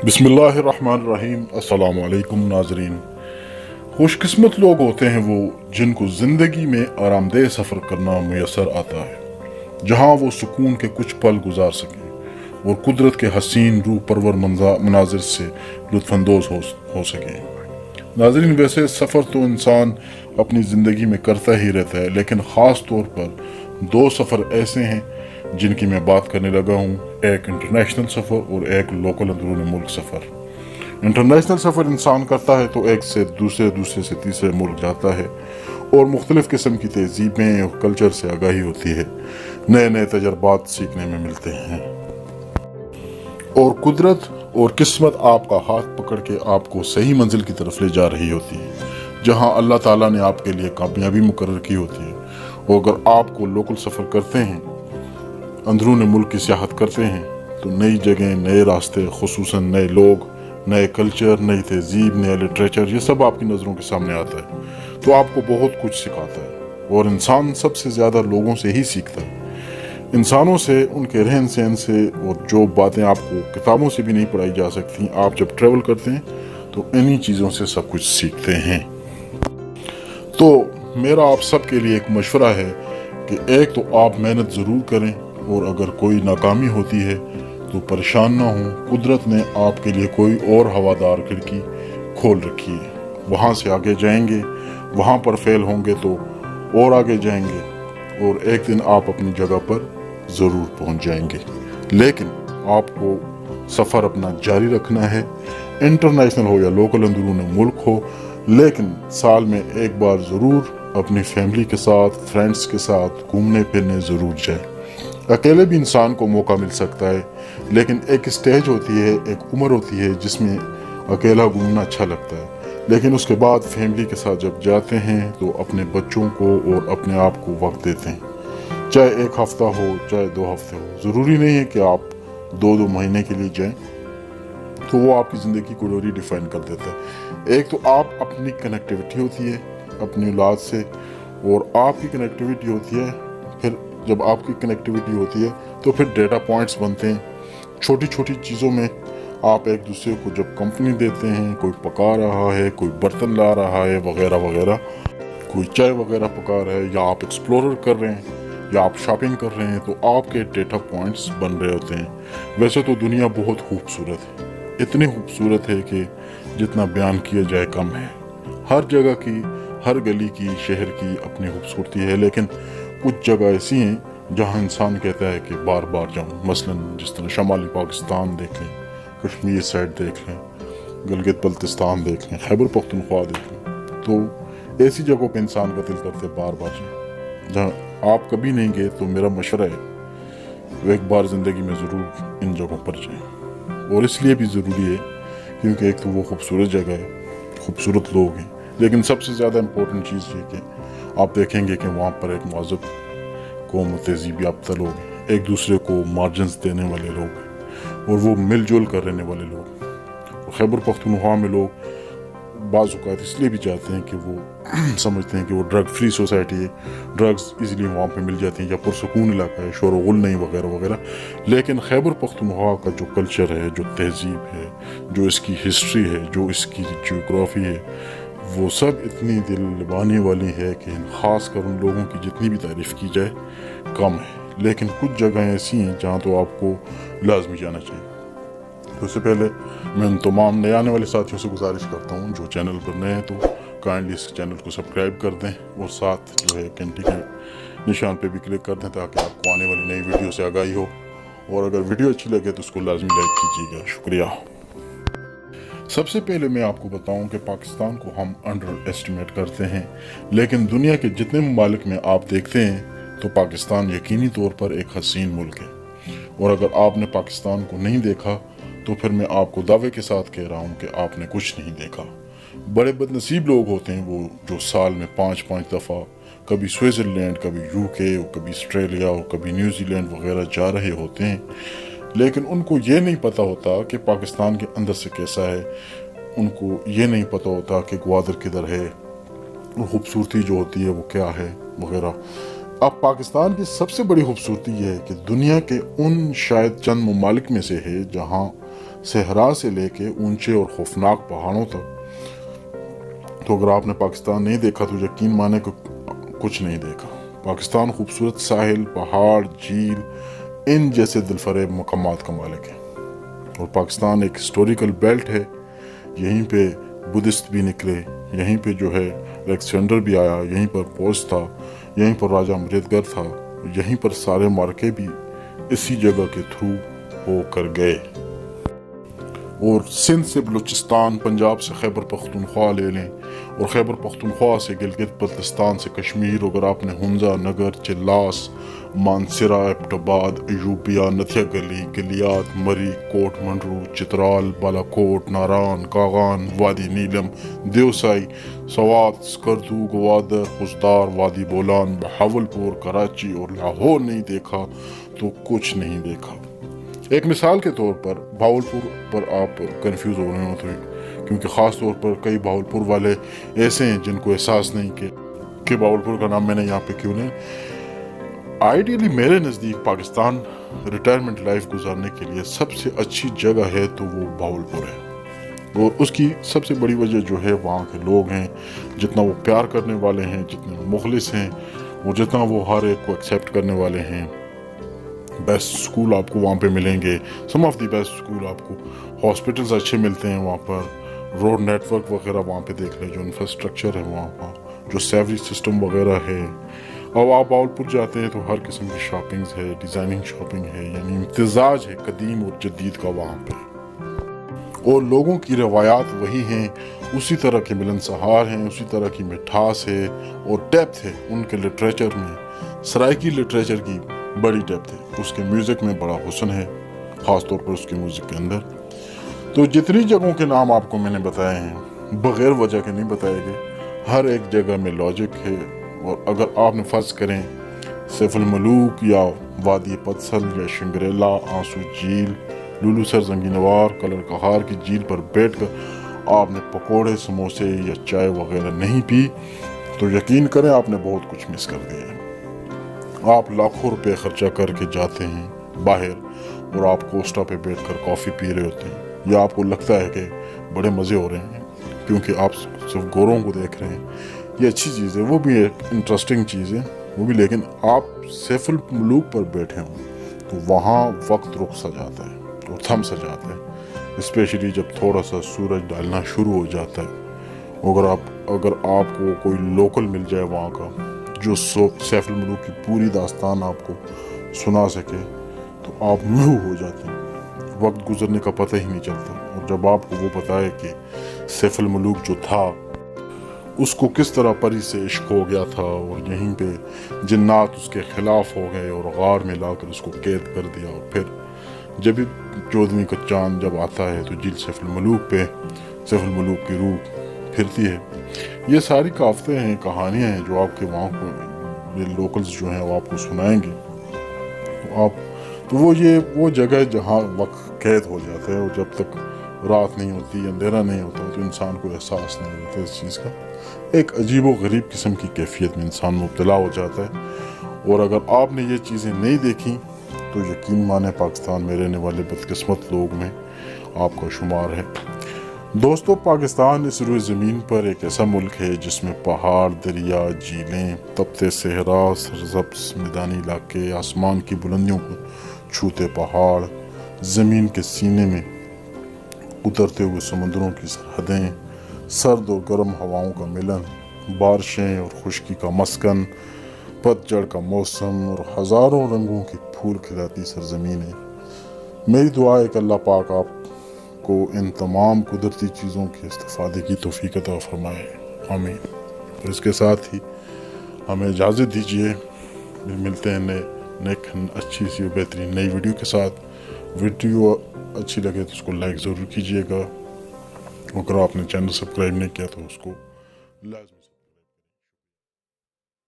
बिस्मिल्लाहिर्रहमानिर्रहीम। अस्सलाम वालेकुम नाजरीन। खुशकिस्मत लोग होते हैं वो जिनको ज़िंदगी में आरामदेह सफ़र करना मुयसर आता है, जहाँ वो सुकून के कुछ पल गुजार सकें और कुदरत के हसीन रूह परवर मनाजिर से लुत्फ़अंदोज़ हो सकें। नाजरीन, वैसे सफ़र तो इंसान अपनी ज़िंदगी में करता ही रहता है, लेकिन ख़ास तौर पर दो सफ़र ऐसे हैं जिनकी मैं बात करने लगा हूँ। एक इंटरनेशनल सफ़र और एक लोकल अंदरूनी मुल्क सफ़र। इंटरनेशनल सफ़र इंसान करता है तो एक से दूसरे, दूसरे से तीसरे मुल्क जाता है और मुख्तलिफ़ किस्म की तहजीबें और कल्चर से आगाही होती है, नए नए तजर्बात सीखने में मिलते हैं और कुदरत और किस्मत आपका हाथ पकड़ के आपको सही मंजिल की तरफ ले जा रही होती है, जहाँ अल्लाह ताला ने आपके लिए कामयाबी मुकर्रर की होती है। और अगर आपको लोकल सफ़र करते हैं, अंदरूनी मुल्क की सियाहत करते हैं, तो नई जगह, नए रास्ते, खुसूसन नए लोग, नए कल्चर, नई तहजीब, नया लिटरेचर, ये सब आपकी नज़रों के सामने आता है, तो आपको बहुत कुछ सिखाता है। और इंसान सबसे ज़्यादा लोगों से ही सीखता है, इंसानों से, उनके रहन सहन से, और जो बातें आपको किताबों से भी नहीं पढ़ाई जा सकती, आप जब ट्रैवल करते हैं तो इन्हीं चीज़ों से सब कुछ सीखते हैं। तो मेरा आप सब के लिए एक मशवरा है कि एक तो आप मेहनत ज़रूर करें, और अगर कोई नाकामी होती है तो परेशान ना हो। कुदरत ने आपके लिए कोई और हवादार खिड़की खोल रखी है, वहाँ से आगे जाएंगे, वहाँ पर फेल होंगे तो और आगे जाएंगे, और एक दिन आप अपनी जगह पर ज़रूर पहुँच जाएंगे। लेकिन आपको सफ़र अपना जारी रखना है, इंटरनेशनल हो या लोकल अंदरूनी मुल्क हो, लेकिन साल में एक बार ज़रूर अपनी फैमिली के साथ, फ्रेंड्स के साथ घूमने फिरने ज़रूर जाए। अकेले भी इंसान को मौका मिल सकता है, लेकिन एक स्टेज होती है, एक उम्र होती है जिसमें अकेला घूमना अच्छा लगता है, लेकिन उसके बाद फैमिली के साथ जब जाते हैं तो अपने बच्चों को और अपने आप को वक्त देते हैं। चाहे एक हफ्ता हो, चाहे 2 हफ्ते हो, ज़रूरी नहीं है कि आप 2-2 महीने के लिए जाएं, तो वो आपकी ज़िंदगी को रीडिफाइन कर देता है। एक तो आप अपनी कनेक्टिविटी होती है अपनी औलाद से, और आपकी कनेक्टिविटी होती है, फिर जब आपकी कनेक्टिविटी होती है तो फिर डेटा पॉइंट्स बनते हैं। छोटी छोटी चीज़ों में आप एक दूसरे को जब कंपनी देते हैं, कोई पका रहा है, कोई बर्तन ला रहा है वगैरह वगैरह, कोई चाय वगैरह पका रहा है, या आप एक्सप्लोरर कर रहे हैं, या आप शॉपिंग कर रहे हैं, तो आपके डेटा पॉइंट्स बन रहे होते हैं। वैसे तो दुनिया बहुत खूबसूरत है, इतनी खूबसूरत है कि जितना बयान किया जाए कम है। हर जगह की, हर गली की, शहर की अपनी खूबसूरती है, लेकिन कुछ जगह ऐसी हैं जहां इंसान कहता है कि बार बार जाऊं। मसलन जिस तरह शमाली पाकिस्तान देख लें, कश्मीर साइड देख लें, गिलगित बल्तिस्तान देख लें, खैबर पख्तूनख्वा देख लें, तो ऐसी जगहों पे इंसान का दिल करते बार बार जाएं। जहाँ आप कभी नहीं गए तो मेरा मशवरा है वो एक बार ज़िंदगी में ज़रूर इन जगहों पर जाएं। और इसलिए भी ज़रूरी है क्योंकि एक तो वो खूबसूरत जगह है, खूबसूरत लोग हैं, लेकिन सबसे ज़्यादा इम्पोर्टेंट चीज़ ये कि आप देखेंगे कि वहाँ पर एक मज़हब, कौम, तहजीब याफ्ता लोग हैं, एक दूसरे को मार्जिन्स देने वाले लोग हैं, और वो मिलजुल कर रहने वाले लोग हैं। खैबर पख्तूनख्वा में लोग बाज़ औक़ात इसलिए भी जाते हैं कि वो समझते हैं कि वो ड्रग फ्री सोसाइटी है, ड्रग्स इजीली वहाँ पे मिल जाती हैं, या पुरसकून इलाका है, शोर गुल नहीं वगैरह वगैरह। लेकिन खैबर पख्तूनख्वा का जो कल्चर है, जो तहजीब है, जो इसकी हिस्ट्री है, जो इसकी जियोग्राफी है, वो सब इतनी दिल लुभाने वाली है कि ख़ास कर उन लोगों की जितनी भी तारीफ़ की जाए कम है। लेकिन कुछ जगह ऐसी हैं जहाँ तो आपको लाजमी जाना चाहिए। तो उससे पहले मैं उन तमाम नए आने वाले साथियों से गुजारिश करता हूँ जो चैनल पर नए हैं तो काइंडली इस चैनल को सब्सक्राइब कर दें, और साथ जो है घंटी के निशान पे भी क्लिक कर दें ताकि आपको आने वाली नई वीडियो से आगाही हो। और अगर वीडियो अच्छी लगे तो उसको लाजमी लाइक कीजिएगा। शुक्रिया। सबसे पहले मैं आपको बताऊं कि पाकिस्तान को हम अंडर एस्टिमेट करते हैं, लेकिन दुनिया के जितने ममालिक में आप देखते हैं तो पाकिस्तान यकीनी तौर पर एक हसीन मुल्क है। और अगर आपने पाकिस्तान को नहीं देखा तो फिर मैं आपको दावे के साथ कह रहा हूं कि आपने कुछ नहीं देखा। बड़े बदनसीब लोग होते हैं वो जो साल में 5-5 दफ़ा कभी स्विट्ज़रलैंड, कभी यूके, और कभी ऑस्ट्रेलिया, और कभी न्यूजीलैंड वगैरह जा रहे होते हैं, लेकिन उनको ये नहीं पता होता कि पाकिस्तान के अंदर से कैसा है, उनको ये नहीं पता होता कि ग्वादर किधर है, खूबसूरती जो होती है वो क्या है वगैरह। अब पाकिस्तान की सबसे बड़ी खूबसूरती ये है कि दुनिया के उन शायद चंद ममालिक में से है जहाँ صحرا سے لے کے اونچے اور خوفناک پہاڑوں تک۔ تو اگر آپ نے پاکستان نہیں دیکھا تو یقین مانے کہ کچھ نہیں دیکھا۔ پاکستان خوبصورت ساحل، پہاڑ، جھیل، ان جیسے دلفریب مقامات کا مالک ہے، اور پاکستان ایک ہسٹوریکل بیلٹ ہے۔ یہیں پہ بدھسٹ بھی نکلے، یہیں پہ جو ہے الیکسینڈر بھی آیا، یہیں پر پوز تھا، یہیں پر راجہ امرتگر تھا، یہیں پر سارے مارکے بھی اسی جگہ کے تھرو ہو کر گئے۔ اور سندھ سے بلوچستان، پنجاب سے خیبر پختونخوا لے لیں، اور خیبر پختونخوا سے گلگت بلتستان سے کشمیر، اگر آپ نے ہنزا، نگر، چلاس، مانسرا، ایبٹ آباد، ایوبیہ، نتھیا گلی، گلیات، مری، کوٹ منڈرو، چترال، بالا کوٹ، ناران، کاغان، وادی نیلم، دیوسائی، سوات، سکردو، گوادر، خزدار، وادی بولان، بہاولپور، کراچی اور لاہور نہیں دیکھا تو کچھ نہیں دیکھا۔ ایک مثال کے طور پر بہاولپور پر آپ کنفیوز ہو رہے ہوتے ہیں، کیونکہ خاص طور پر کئی بہاولپور والے ایسے ہیں جن کو احساس نہیں کہ بہاولپور کا نام میں نے یہاں پہ کیوں نہیں۔ آئیڈیلی میرے نزدیک پاکستان ریٹائرمنٹ لائف گزارنے کے لیے سب سے اچھی جگہ ہے تو وہ بہاولپور ہے، اور اس کی سب سے بڑی وجہ جو ہے وہاں کے لوگ ہیں، جتنا وہ پیار کرنے والے ہیں، جتنے مخلص ہیں، اور جتنا وہ ہر ایک کو ایکسیپٹ کرنے والے ہیں۔ بیسٹ سکول آپ کو وہاں پہ ملیں گے، سم آف دی بیسٹ سکول آپ کو، ہاسپٹلز اچھے ملتے ہیں وہاں پر، روڈ نیٹ ورک وغیرہ وہاں پہ دیکھ لیں، جو انفراسٹرکچر ہے وہاں پر، جو سیوری سسٹم وغیرہ ہے۔ اب آپ بہاولپور جاتے ہیں تو ہر قسم کی شاپنگز ہے، ڈیزائننگ شاپنگ ہے، یعنی امتزاج ہے قدیم اور جدید کا وہاں پہ، اور لوگوں کی روایات وہی ہیں، اسی طرح کے ملنسہار ہیں، اسی طرح کی مٹھاس ہے اور ڈیپتھ ہے ان کے لٹریچر میں۔ سرائکی لٹریچر کی بڑی ڈیپتھ ہے، اس کے میوزک میں بڑا حسن ہے، خاص طور پر اس کے میوزک کے اندر۔ تو جتنی جگہوں کے نام آپ کو میں نے بتائے ہیں بغیر وجہ کے نہیں بتائے گئے، ہر ایک جگہ میں لاجک ہے، اور اگر آپ نے فرض کریں سیف الملوک یا وادی پتسل یا شنگریلا، آنسو جھیل، لولو سر زنگی نوار، کلر کہار کی جھیل پر بیٹھ کر آپ نے پکوڑے، سموسے یا چائے وغیرہ نہیں پی تو یقین کریں آپ نے بہت کچھ مس کر دیا ہے۔ آپ لاکھوں روپے خرچہ کر کے جاتے ہیں باہر، اور آپ کوسٹا پہ بیٹھ کر کافی پی رہے ہوتے ہیں، یا آپ کو لگتا ہے کہ بڑے مزے ہو رہے ہیں کیونکہ آپ صرف گوروں کو دیکھ رہے ہیں۔ یہ اچھی چیز ہے، وہ بھی ایک انٹرسٹنگ چیز ہے وہ بھی، لیکن آپ سیف الملوک پر بیٹھے ہوں تو وہاں وقت رک سا جاتا ہے اور تھم سا جاتا ہے، اسپیشلی جب تھوڑا سا سورج ڈالنا شروع ہو جاتا ہے۔ اگر آپ کو کوئی لوکل مل جائے وہاں کا جو سیف الملوک کی پوری داستان آپ کو سنا سکے تو آپ محو ہو جاتے ہیں، وقت گزرنے کا پتہ ہی نہیں چلتا۔ اور جب آپ کو وہ پتہ ہے کہ سیف الملوک جو تھا اس کو کس طرح پری سے عشق ہو گیا تھا، اور یہیں پہ جنات اس کے خلاف ہو گئے اور غار میں لا کر اس کو قید کر دیا، اور پھر جب 14ویں کا چاند جب آتا ہے تو جھیل سیف الملوک پہ سیف الملوک کی روح پھرتی ہے۔ یہ ساری کہاوتیں ہیں، کہانیاں ہیں جو آپ کے وہاں کو یہ لوکلز جو ہیں وہ آپ کو سنائیں گے، تو وہ جگہ ہے جہاں وقت قید ہو جاتا ہے، اور جب تک رات نہیں ہوتی، اندھیرا نہیں ہوتا تو انسان کو احساس نہیں ہوتا اس چیز کا، ایک عجیب و غریب قسم کی کیفیت میں انسان مبتلا ہو جاتا ہے۔ اور اگر آپ نے یہ چیزیں نہیں دیکھیں تو یقین مانے پاکستان میں رہنے والے بدقسمت لوگ میں آپ کا شمار ہے۔ دوستو، پاکستان اس روئے زمین پر ایک ایسا ملک ہے جس میں پہاڑ، دریا، جھیلیں، تپتے صحرا، سرسبز میدانی علاقے، آسمان کی بلندیوں کو چھوتے پہاڑ، زمین کے سینے میں اترتے ہوئے سمندروں کی سرحدیں، سرد اور گرم ہواؤں کا ملن، بارشیں اور خشکی کا مسکن، پتجھڑ کا موسم اور ہزاروں رنگوں کی پھول کھلاتی سرزمین ہے۔ میری دعا ہے کہ اللہ پاک آپ کو ان تمام قدرتی چیزوں کے استفادے کی توفیق عطا فرمائے، آمین۔ اور اس کے ساتھ ہی ہمیں اجازت دیجیے، ملتے ہیں نیک اچھی سی بہترین نئی ویڈیو کے ساتھ۔ ویڈیو اچھی لگے تو اس کو لائک ضرور کیجیے گا، اگر آپ نے چینل سبسکرائب نہیں کیا تو اس کو لازمی